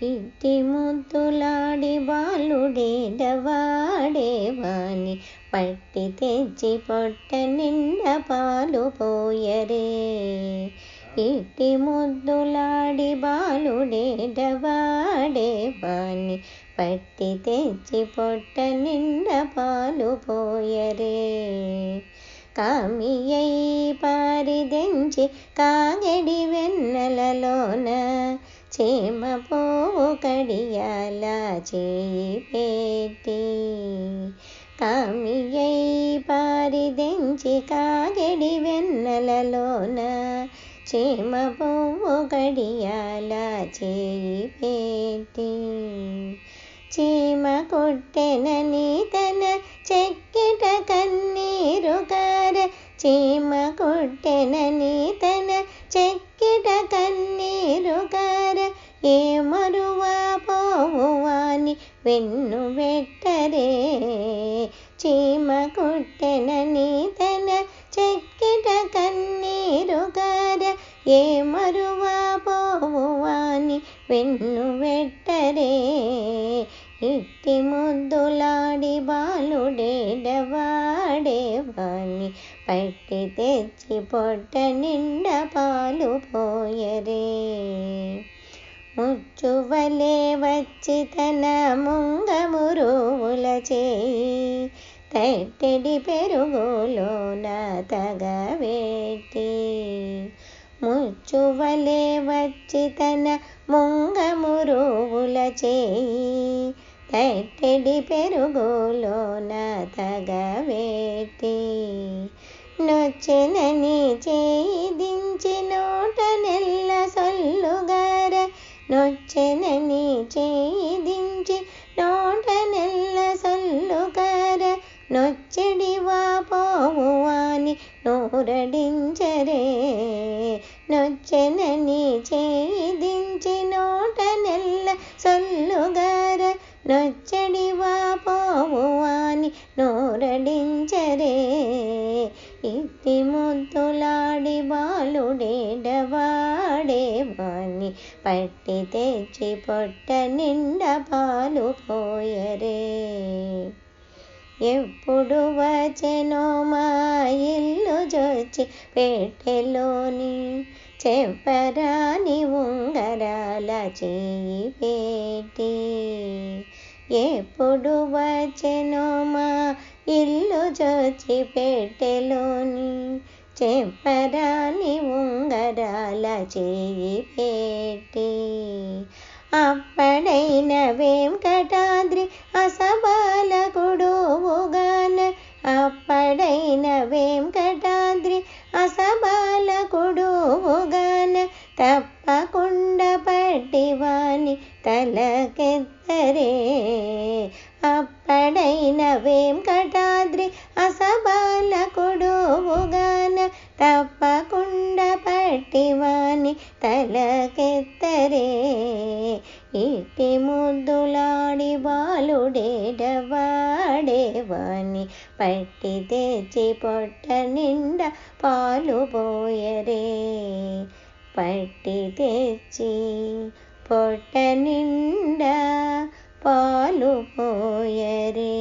ఇట్టి ముద్దులాడి బాలుడేడవాడేవాని పట్టి తెచ్చి పొట్ట నిండా పాలు పోయరే. ఇట్టి ముద్దులాడి బాలుడేడవాడేవాని పట్టి తెచ్చి పొట్ట నిండా పాలు పోయరే. కామియై పారిదెంచి కాగడి వెన్నెలలోన చీమ పోవు కడియాల చేయి పెట్టి. కామియై పారిదెంచి కాగడి వెన్నెలలోన చీమ పోవు కడియాల చేయి పెట్టి. చీమ కొట్టెనని తన చెక్కిట కన్నీరు కార. చీమ కొట్టెనని తన చెక్కిట కన్నీరు కార. ఏ మరువా పోవువాని వెన్ను వెట్టరే. చీమ కొట్టెనని తన చెక్కిట కన్నీరు కార. ఏ మరువా పోవువాని వెన్ను వెట్టరే. ఇట్టి ముద్దులాడి బాలుడేడవాడేవాని పట్టి తెచ్చి పొట్ట నిండా పాలు పోయరే. ముచ్చువలే వచ్చి తన ముంగమురువుల చేయి తట్టెడి పెరుగులోన తగబెట్టి. ముచ్చువలే వచ్చి తన ముంగమురువుల చేయి తట్టెడి పెరుగులోన తగబెట్టి. నొచ్చెనని చేయి దించి నోట నెల్ల సొల్లుగార. నొచ్చెనని చేయి దించి నోట నెల్ల సొల్లుగార. నొచ్చెడివా పోవువాని నోరడించరే. నొచ్చెనని చేయి దించి నోట నెల్ల సొల్లుగార. నొచ్చెడివా పోవువాని నోరడించరే. ఇట్టి ముద్దులాడి బాలుడేడవాడేవాని పట్టి తెచ్చి పొట్ట నిండా పాలు పోయరే. ఎప్పుడు వచ్చెనో మా ఇల్లు జొచ్చి పెట్టెలోని చెప్పరాని ఉంగరాల చేయి పెట్టి. ఎప్పుడు వచ్చెనో మా ఇల్లు జొచ్చి పెట్టెలోని చెప్పరాని ఉంగరాల చేయి పెట్టి. అప్పడైన వెంకటాద్రి అసబాలకుడుగాన. అప్పడైన వెంకటాద్రి అసబాలకుడుగాన. తప్పకుండా పట్టివాని తలకెత్తరే. అప్పడైన వెంకటాద్రి అసబాలకుడుగాన. తప్పకుండా పట్టివాని తలకెత్తరే. ఇట్టి ముద్దులాడి బాలుడేడవాడేవాని పట్టి తెచ్చి పొట్ట నిండా పాలు పోయరే. పట్టి తెచ్చి పొట్ట నిండా పాలు పోయరే.